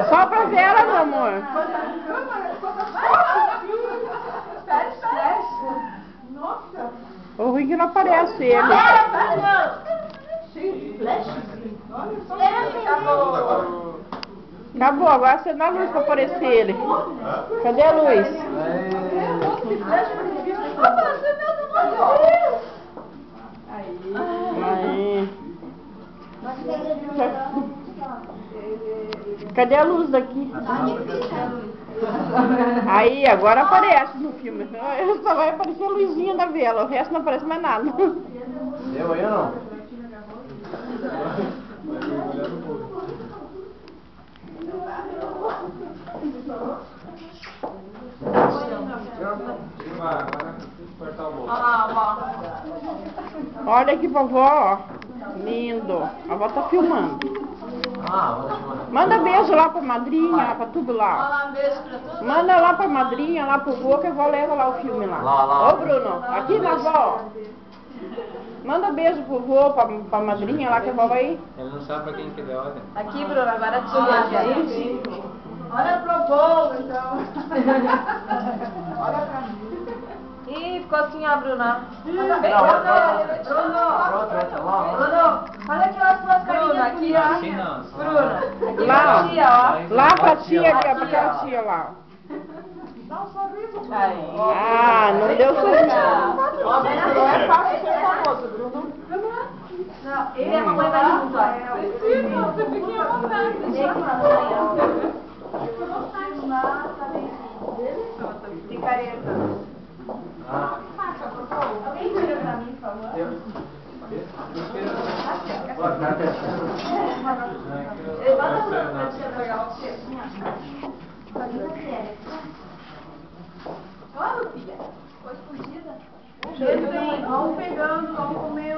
Sopra a vela, meu amor. Nossa. O ruim que não aparece ele. Acabou, agora acende a luz pra aparecer ele. Cadê a luz? Aí. Cadê a luz daqui? Aí, agora aparece no filme. Só vai aparecer a luzinha da vela, o resto não aparece mais nada. Deu aí ou não? Olha aqui, vovó. Lindo. A vovó tá filmando. Manda beijo lá pra madrinha, lá pra tudo lá. Manda lá pra madrinha, lá pro vô, que a vó leva lá o filme lá. Ô, Bruno, aqui na vó. Manda beijo pro vô, pra madrinha lá, que a vó vai ir. Ele não sabe pra quem que ele olha. Aqui, Bruno, agora gente. Olha pro bolo, então. Olha pra mim. Ih, ficou assim, ó, Bruna. Bruno, olha aqui as suas carinhas aqui, ó. Assim não. Bruna, Lá, aqui, ó. lá pra tia, aqui, ó, pra aquela tia lá. Dá um sorriso. Ah, não deu sorriso. Não é fácil ser famoso, Bruno. Não, ele e a mamãe vai junto, ó. Você fica à vontade. Eu vou filmar, sabe? De careta. Alguém tira pra mim, por favor? Olha, filha. Foi escondida. Vamos pegando, vamos comer.